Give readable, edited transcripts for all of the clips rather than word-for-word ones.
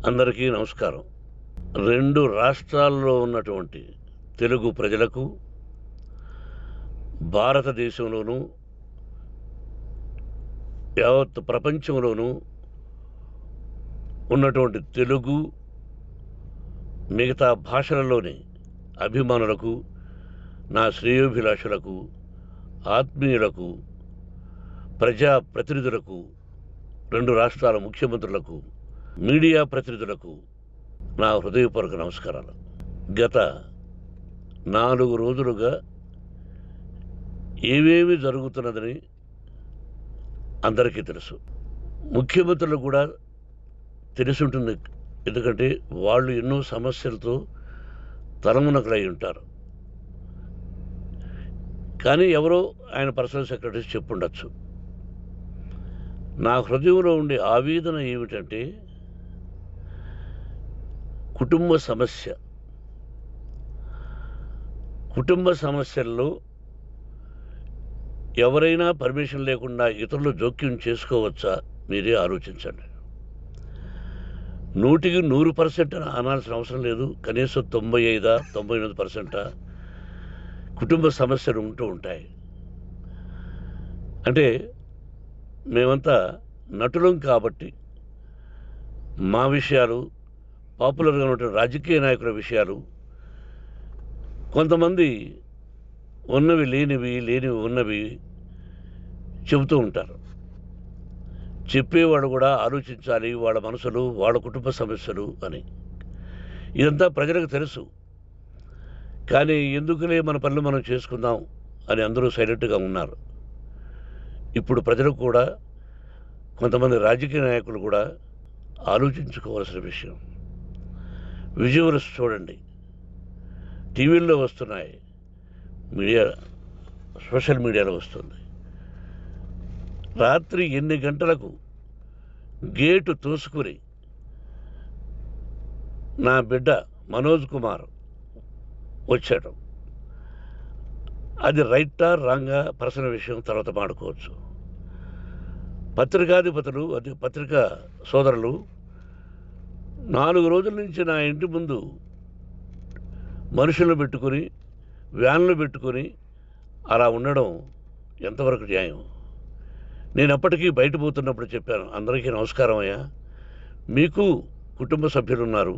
అందరికీ నమస్కారం. 2 రాష్ట్రాల్లో ఉన్నటువంటి తెలుగు ప్రజలకు, భారతదేశంలోనూ, యావత్ ప్రపంచంలోనూ ఉన్నటువంటి తెలుగు, మిగతా భాషలలోని అభిమానులకు, నా శ్రేయోభిలాషులకు, ఆత్మీయులకు, ప్రజా ప్రతినిధులకు, 2 రాష్ట్రాల ముఖ్యమంత్రులకు, మీడియా ప్రతినిధులకు నా హృదయపూర్వక నమస్కారాలు. గత 4 రోజులుగా ఏవేమి జరుగుతున్నదని అందరికీ తెలుసు. ముఖ్యమంత్రులకు కూడా తెలిసుంటుంది. ఎందుకంటే వాళ్ళు ఎన్నో సమస్యలతో తలమునకలై ఉంటారు. కానీ ఎవరో ఆయన పర్సనల్ సెక్రటరీస్ చెప్పుండొచ్చు. నా హృదయంలో ఉండే ఆవేదన ఏమిటంటే కుటుంబ సమస్య. కుటుంబ సమస్యల్లో ఎవరైనా పర్మిషన్ లేకుండా ఇతరులు జోక్యం చేసుకోవచ్చా? మీరే ఆలోచించండి. 100కి 100% అనాల్సిన అవసరం లేదు. కనీసం 95, 98% కుటుంబ సమస్యలు ఉంటూ ఉంటాయి. అంటే మేమంతా నటులం కాబట్టి మా విషయాలు, పాపులర్గా ఉన్నటువంటి రాజకీయ నాయకుల విషయాలు, కొంతమంది ఉన్నవి లేనివి, లేనివి ఉన్నవి చెబుతూ ఉంటారు. చెప్పేవాడు కూడా ఆలోచించాలి, వాళ్ళ మనసులు, వాళ్ళ కుటుంబ సమస్యలు అని. ఇదంతా ప్రజలకు తెలుసు. కానీ ఎందుకులే మన పనులు మనం చేసుకుందాం అని అందరూ సైలెంట్గా ఉన్నారు. ఇప్పుడు ప్రజలు కూడా, కొంతమంది రాజకీయ నాయకులు కూడా ఆలోచించుకోవాల్సిన విషయం. విజువల్స్ చూడండి, టీవీల్లో వస్తున్నాయి, మీడియా, సోషల్ మీడియాలో వస్తుంది. రాత్రి 8 గంటలకు గేటు తోసుకుని నా బిడ్డ మనోజ్ కుమార్ వచ్చాడు. అది రైటా రాంగా పర్సనల్ విషయం, తర్వాత మాడుకోవచ్చు. పత్రికాధిపతులు, అది పత్రికా సోదరులు 4 రోజుల నుంచి నా ఇంటి ముందు మనుషులను పెట్టుకుని, వ్యాన్లు పెట్టుకుని అలా ఉండడం ఎంతవరకు న్యాయం? నేను అప్పటికీ బయట పోతున్నప్పుడు చెప్పాను, అందరికీ నమస్కారం అయ్యా, మీకు కుటుంబ సభ్యులు ఉన్నారు,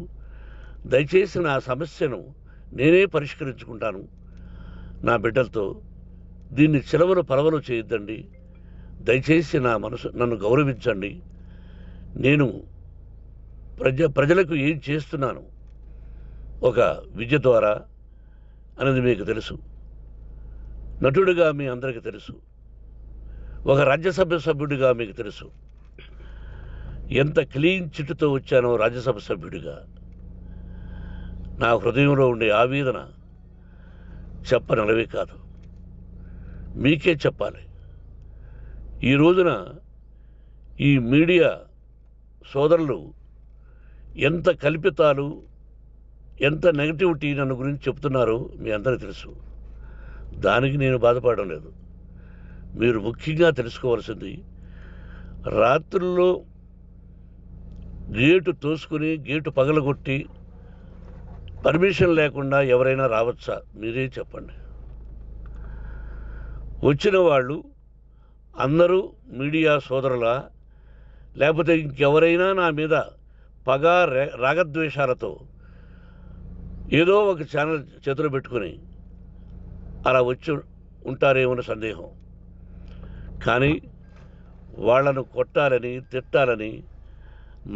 దయచేసి నా సమస్యను నేనే పరిష్కరించుకుంటాను నా బిడ్డలతో, దీన్ని చిలవలు పలవలు చేయొద్దండి, దయచేసి నన్ను గౌరవించండి, నేను ప్రజలకు ఏం చేస్తున్నాను ఒక విద్య ద్వారా అనేది మీకు తెలుసు. నటుడిగా మీ అందరికీ తెలుసు. ఒక రాజ్యసభ సభ్యుడిగా మీకు తెలుసు. ఎంత క్లీన్ చిట్టుతో వచ్చానో రాజ్యసభ సభ్యుడిగా. నా హృదయంలో ఉండే ఆవేదన చెప్పనలవే కాదు, మీకే చెప్పాలి. ఈ రోజున ఈ మీడియా సోదరులు ఎంత కల్పితాలు, ఎంత నెగటివిటీ నన్ను గురించి చెప్తున్నారో మీ అందరికీ తెలుసు. దానికి నేను బాధపడడం లేదు. మీరు ముఖ్యంగా తెలుసుకోవాల్సింది, రాత్రుల్లో గేటు తోసుకుని, గేటు పగలగొట్టి, పర్మిషన్ లేకుండా ఎవరైనా రావచ్చా? మీరే చెప్పండి. వచ్చిన వాళ్ళు అందరూ మీడియా సోదరులా, లేకపోతే ఇంకెవరైనా నా మీద పగ, రాగద్వేషాలతో ఏదో ఒక ఛానల్ చేతులు పెట్టుకుని అలా వచ్చి ఉంటారేమో సందేహం. కానీ వాళ్లను కొట్టాలని, తిట్టాలని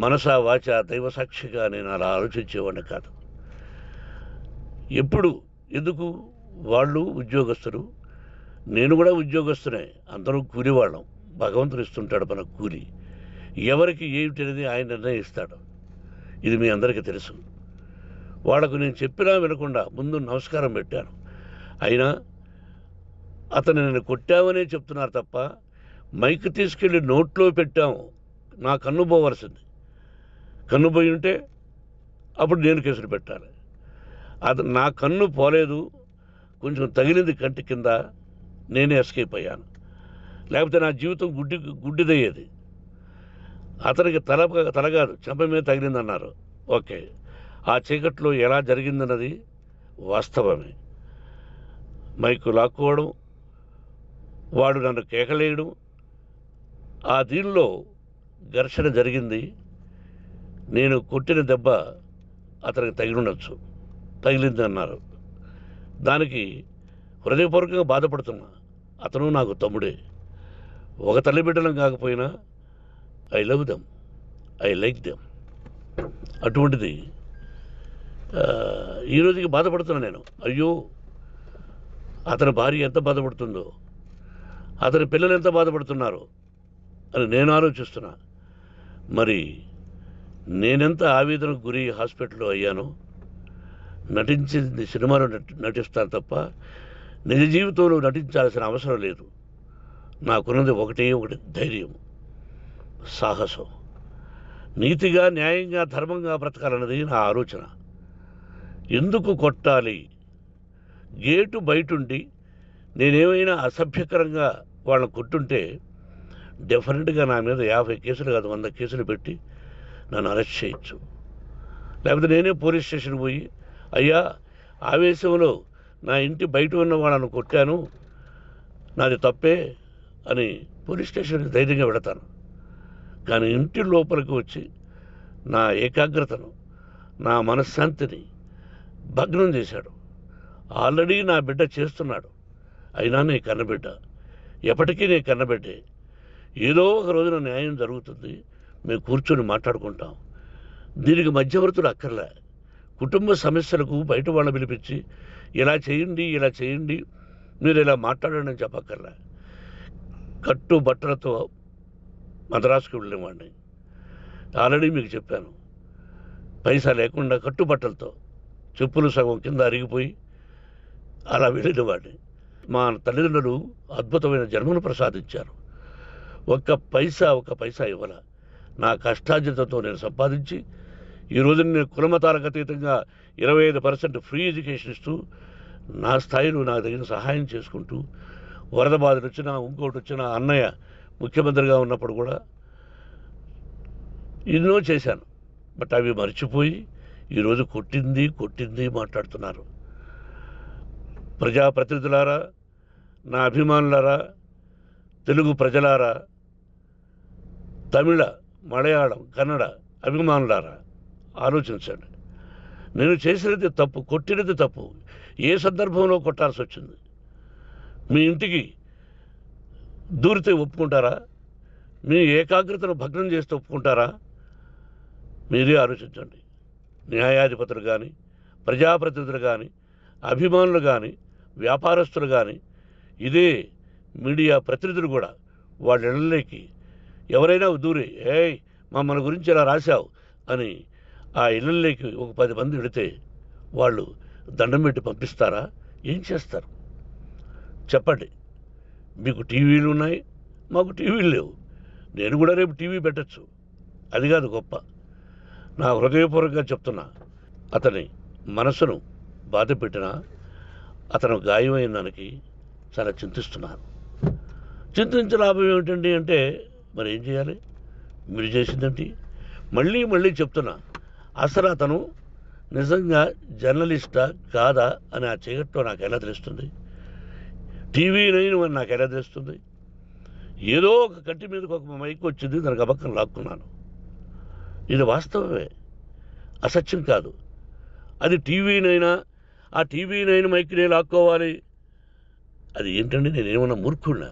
మనసా వాచ దైవసాక్షిగా నేను అలా ఆలోచించేవాడిని కాదు. ఎందుకు? వాళ్ళు ఉద్యోగస్తులు, నేను కూడా ఉద్యోగస్తునే, అందరూ కూలివాళ్ళం. భగవంతుడు ఇస్తుంటాడు మనకు కూలి. ఎవరికి ఏమిటనేది ఆయన నిర్ణయిస్తాడు. ఇది మీ అందరికీ తెలుసు. వాళ్లకు నేను చెప్పినా వినకుండా ముందు నమస్కారం పెట్టాను. అయినా అతను నేను కొట్టామనే చెప్తున్నారు తప్ప, మైక్ తీసుకెళ్ళి నోట్లో పెట్టాము, నా కన్ను పోవలసింది. కన్ను పోయి ఉంటే అప్పుడు నేను కేసులు పెట్టాలి. నా కన్ను పోలేదు, కొంచెం తగిలింది కంటి కింద, నేనే ఎస్కేప్ అయ్యాను. లేకపోతే నా జీవితం గుడ్డిదయ్యేది. అతనికి తల కాదు చెంప మీద తగిలిందన్నారు. ఓకే, ఆ చీకట్లో ఎలా జరిగిందన్నది వాస్తవమే. మైకు లాక్కోవడం, వాడు నన్ను కేకలేయడం, ఆ దీనిలో ఘర్షణ జరిగింది. నేను కొట్టిన దెబ్బ అతనికి తగిలింది అన్నారు. దానికి హృదయపూర్వకంగా బాధపడుతున్నా. అతను నాకు తమ్ముడే. ఒక తల్లి బిడ్డలం కాకపోయినా I love them, I like them. అటువంటిది ఈ రోజుకి బాధపడుతున్నా నేను. అయ్యో, అతని భార్య ఎంత బాధపడుతుందో, అతని పిల్లలు ఎంత బాధపడుతున్నారో అని నేను ఆలోచిస్తున్నా. మరి నేనెంత ఆవేదనకు గురి హాస్పిటల్లో అయ్యానో. నటించింది సినిమాలో నటిస్తాను తప్ప నిజ జీవితంలో నటించాల్సిన అవసరం లేదు. నాకున్నది ఒకటి ధైర్యం, సాహసం. నీతిగా, న్యాయంగా, ధర్మంగా బ్రతకాలన్నది నా ఆలోచన. ఎందుకు కొట్టాలి? గేటు బయటుండి నేనేమైనా అసభ్యకరంగా వాళ్ళని కొట్టుంటే డెఫినెట్గా నా మీద 50 కేసులు కాదు 100 కేసులు పెట్టి నన్ను అరెస్ట్ చేయొచ్చు. లేకపోతే నేనే పోలీస్ స్టేషన్కి పోయి, అయ్యా, ఆవేశంలో నా ఇంటి బయట ఉన్న వాళ్ళను కొట్టాను, నాది తప్పే అని పోలీస్ స్టేషన్కి ధైర్యంగా పెడతాను. కానీ ఇంటి లోపలికి వచ్చి నా ఏకాగ్రతను, నా మనశ్శాంతిని భగ్నం చేశాడు. ఆల్రెడీ నా బిడ్డ చేస్తున్నాడు. అయినా నీ కన్నబిడ్డ, ఎప్పటికీ నీ కన్నబిడ్డే. ఏదో ఒక రోజున న్యాయం జరుగుతుంది, మేము కూర్చొని మాట్లాడుకుంటాం. దీనికి మధ్యవర్తులు అక్కర్లే. కుటుంబ సమస్యలకు బయట వాళ్ళని పిలిపించి ఇలా చేయండి, మీరు ఇలా మాట్లాడండి అని చెప్పక్కర్లే. కట్టుబట్టలతో మద్రాసుకు వెళ్ళేవాడిని. ఆల్రెడీ మీకు చెప్పాను. పైసా లేకుండా కట్టుబట్టలతో, చెప్పులు సగం కింద అరిగిపోయి అలా వెళ్ళినవాడిని. మా తల్లిదండ్రులు అద్భుతమైన జన్మను ప్రసాదించారు. ఒక్క పైసా ఇవ్వాల. నా కష్టార్జితంతో నేను సంపాదించి ఈరోజు నేను కులమతాలకు అతీతంగా 25% ఫ్రీ ఎడ్యుకేషన్ ఇస్తూ, నా స్థాయిలో నాకు తగిన సహాయం చేసుకుంటూ, వరద బాధలు వచ్చినా, ఇంకోటి వచ్చినా, అన్నయ్య ముఖ్యమంత్రిగా ఉన్నప్పుడు కూడా ఎన్నో చేశాను. బట్ అవి మర్చిపోయి ఈరోజు కొట్టింది మాట్లాడుతున్నారు. ప్రజాప్రతినిధులారా, నా అభిమానులారా, తెలుగు ప్రజలారా, తమిళ, మలయాళం, కన్నడ అభిమానులారా, ఆలోచించండి. నేను చేసినది తప్పు, కొట్టినది తప్పు. ఏ సందర్భంలో కొట్టాల్సి వచ్చింది? మీ ఇంటికి దూరితే ఒప్పుకుంటారా? మీ ఏకాగ్రతను భగ్నం చేస్తే ఒప్పుకుంటారా? మీరే ఆలోచించండి. న్యాయాధిపతులు కానీ, ప్రజాప్రతినిధులు కానీ, అభిమానులు కానీ, వ్యాపారస్తులు కానీ, ఇదే మీడియా ప్రతినిధులు కూడా వాళ్ళ ఇళ్ళలోకి ఎవరైనా దూరి, ఏయ్ మన గురించి ఇలా రాశావు అని ఆ ఇళ్ళల్లోకి ఒక 10 మంది వెళితే వాళ్ళు దండం పెట్టి పంపిస్తారా? ఏం చేస్తారు చెప్పండి? మీకు టీవీలు ఉన్నాయి, మాకు టీవీలు లేవు. నేను కూడా రేపు టీవీ పెట్టచ్చు. అది కాదు గొప్ప. నా హృదయపూర్వకంగా చెప్తున్నా, అతని మనసును బాధ పెట్టినా, అతను గాయమైన దానికి చాలా చింతిస్తున్నాను. చింతించే లాభం ఏమిటండి అంటే, మరి ఏం చేయాలి? మీరు చేసిందేంటి? మళ్ళీ చెప్తున్నా, అసలు అతను నిజంగా జర్నలిస్టా కాదా అని ఆ చీకట్లో నాకు ఎలా తెలుస్తుంది? టీవీ 9 అని నాకు ఎలా తెలుస్తుంది? ఏదో ఒక కంటి మీదకి ఒక మైక్ వచ్చింది, దానికి అబక్కం లాక్కున్నాను. ఇది వాస్తవమే, అసత్యం కాదు. అది టీవీ 9, ఆ టీవీ 9 మైక్నే లాక్కోవాలి. అది ఏంటండి? నేనేమన్నా మూర్ఖుడినా?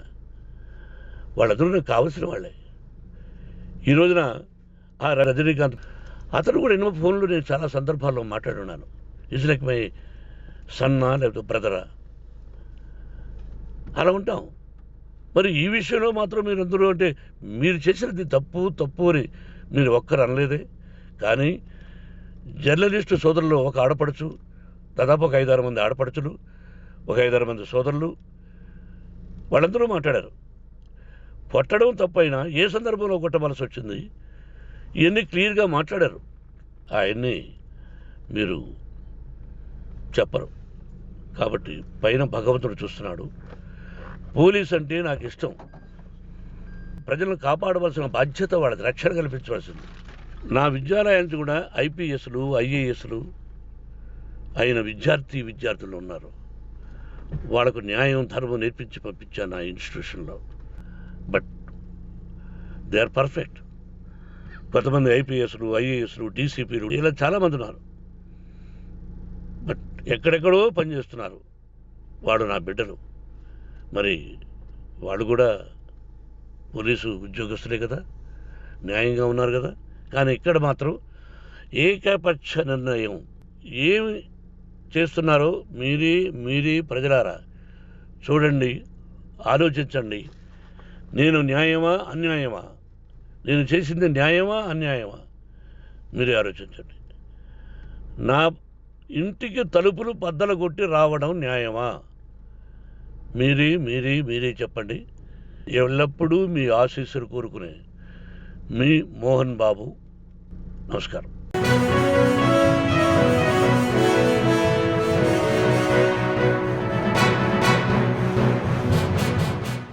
వాళ్ళందరూ నాకు కావలసిన వాళ్ళే. ఈ రోజున ఆ రజనీకాంత్, అతను కూడా ఎన్నో ఫోన్లు నేను చాలా సందర్భాల్లో మాట్లాడున్నాను. ఇట్స్ లైక్ మై సన్నా, లేకపోతే బ్రదరా, అలా ఉంటాం. మరి ఈ విషయంలో మాత్రం మీరు అందరూ అంటే మీరు చేసినది తప్పు అని మీరు ఒక్కరు అనలేదే. కానీ జర్నలిస్టు సోదరులు, ఒక ఆడపడుచు, దాదాపు ఒక 5-6 మంది ఆడపడుచులు, ఒక 5-6 మంది సోదరులు, వాళ్ళందరూ మాట్లాడారు. కొట్టడం తప్పైనా ఏ సందర్భంలో కొట్టవలసి వచ్చింది, ఇవన్నీ క్లియర్గా మాట్లాడారు. ఆయన్ని మీరు చెప్పరు. కాబట్టి పైన భగవంతుడు చూస్తున్నాడు. పోలీస్ అంటే నాకు ఇష్టం. ప్రజలను కాపాడవలసిన బాధ్యత వాళ్ళది, రక్షణ కల్పించవలసింది. నా విద్యాలయానికి కూడా ఐపీఎస్లు ఐఏఎస్లు అయిన విద్యార్థులు ఉన్నారు. వాళ్ళకు న్యాయం ధర్మం నేర్పించి పంపించాను నా ఇన్స్టిట్యూషన్లో. But they are perfect. కొంతమంది ఐపీఎస్లు ఐఏఎస్లు డీసీపీలు ఇలా చాలామంది ఉన్నారు. బట్ ఎక్కడెక్కడో పనిచేస్తున్నారు. వాడు నా బిడ్డలు, మరి వాళ్ళు కూడా పోలీసు ఉద్యోగస్తులే కదా, న్యాయంగా ఉన్నారు కదా. కానీ ఇక్కడ మాత్రం ఏకపక్ష నిర్ణయం ఏమి చేస్తున్నారో మీరే ప్రజలారా చూడండి, ఆలోచించండి. నేను న్యాయమా అన్యాయమా, నేను చేసింది న్యాయమా అన్యాయమా, మీరే ఆలోచించండి. నా ఇంటికి తలుపులు బద్దలు కొట్టి రావడం న్యాయమా, మీరే చెప్పండి. ఎల్లప్పుడూ మీ ఆశీస్సులు కోరుకునే మీ మోహన్ బాబు. నమస్కారం.